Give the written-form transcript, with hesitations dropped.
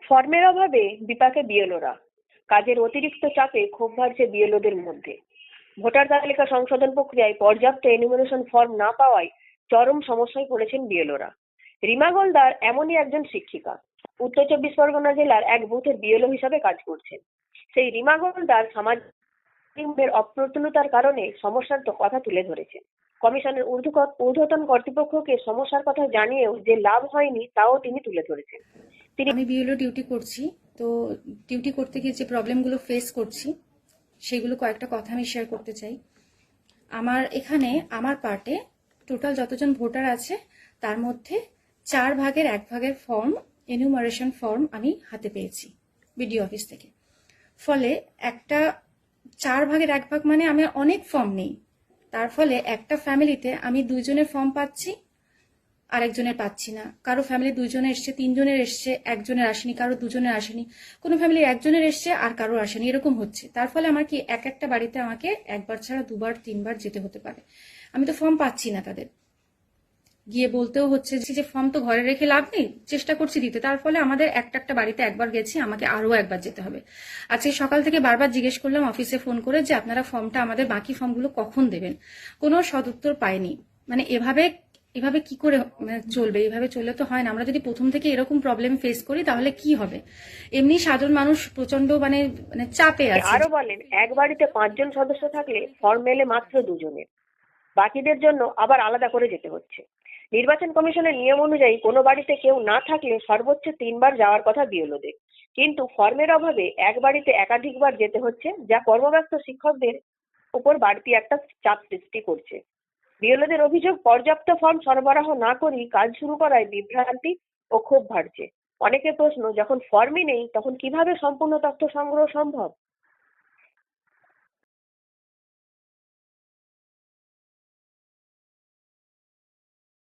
ফর্মের অভাবে বিপাকে বিএলওরা, কাজের অতিরিক্ত চাপে ক্ষোভ বাড়ছে বিএলওদের মধ্যে। ভোটার তালিকা সংশোধন প্রক্রিয়ায় পর্যাপ্ত এনুমারেশন ফর্ম না পাওয়ায় চরম সমস্যায় পড়েছেন বিএলওরা। রিমা গোলদার এমনই একজন শিক্ষিকা, উত্তর চব্বিশ পরগনা জেলার এক বুথের বিএলও হিসাবে কাজ করছেন। সেই রিমা গোলদার সামাজিক অপ্রতুলতার কারণে সমস্যার কথা তুলে ধরেছেন। কমিশনের ঊর্ধ্বতন কর্তৃপক্ষকে সমস্যার কথা জানিয়েও যে লাভ হয়নি তাও তিনি তুলে ধরেছেন। আমি বিএলও ডিউটি করছি, তো ডিউটি করতে গিয়ে যে প্রবলেমগুলো ফেস করছি সেগুলো কয়েকটা কথা আমি শেয়ার করতে চাই। আমার পার্টে টোটাল যতজন ভোটার আছে তার মধ্যে 1/4 ফর্ম, এনুমারেশন ফর্ম আমি হাতে পেয়েছি বিডিও অফিস থেকে। ফলে একটা 1/4 মানে আমি অনেক ফর্ম নেই। তার ফলে একটা ফ্যামিলিতে আমি 2জনের ফর্ম পাচ্ছি, আরেকজনের পাচ্ছি না। কারো ফ্যামিলি 2জনের এসছে, 3জনের এসছে, একজনের আসেনি, কারো 2জনের আসেনি, কোনো ফ্যামিলি একজনের এসছে আর কারো আসেনি, এরকম হচ্ছে। তার ফলে আমার কি একটা বাড়িতে আমাকে একবার ছাড়া 2বার 3বার যেতে হতে পারে। আমি তো ফর্ম পাচ্ছি না, তাদের গিয়ে বলতেও হচ্ছে যে ফর্ম তো ঘরে রেখে লাভ নেই, চেষ্টা করছি দিতে। তার ফলে আমাদের একটা বাড়িতে একবার গেছি, আমাকে আরো একবার যেতে হবে। আজকে সকাল থেকে বারবার জিজ্ঞেস করলাম অফিসে ফোন করে যে আপনারা ফর্মটা, আমাদের বাকি ফর্মগুলো কখন দেবেন। কোনো সদুত্তর পাইনি। মানে এভাবে কি করে চলবে? এভাবে চললে তো হয় না। আমরা যদি প্রথম থেকে এরকম প্রবলেম ফেস করি তাহলে কি হবে? এমনি সাধারণ মানুষ প্রচন্ড মানে চাপে আছে। আরো বলেন, এক বাড়িতে 5জন সদস্য থাকলে ফর্ম মেলে মাত্র 2জনের, বাকিদের জন্য আবার আলাদা করে যেতে হচ্ছে। নির্বাচন কমিশনের নিয়ম অনুযায়ী কোনো বাড়িতে কেউ না থাকলে সর্বোচ্চ 3বার যাওয়ার কথা বিএলওদের, কিন্তু ফর্মের অভাবে এক বাড়িতে একাধিকবার যেতে হচ্ছে, যা কর্মব্যস্ত শিক্ষকদের উপর বাড়তি একটা চাপ সৃষ্টি করছে। বিএলওদের অভিযোগ, পর্যাপ্ত ফর্ম সরবরাহ না করেই কাজ শুরু করায় বিভ্রান্তি ও ক্ষোভ বাড়ছে। অনেকের প্রশ্ন, যখন ফর্মই নেই তখন কিভাবে সম্পূর্ণ তথ্য সংগ্রহ সম্ভব?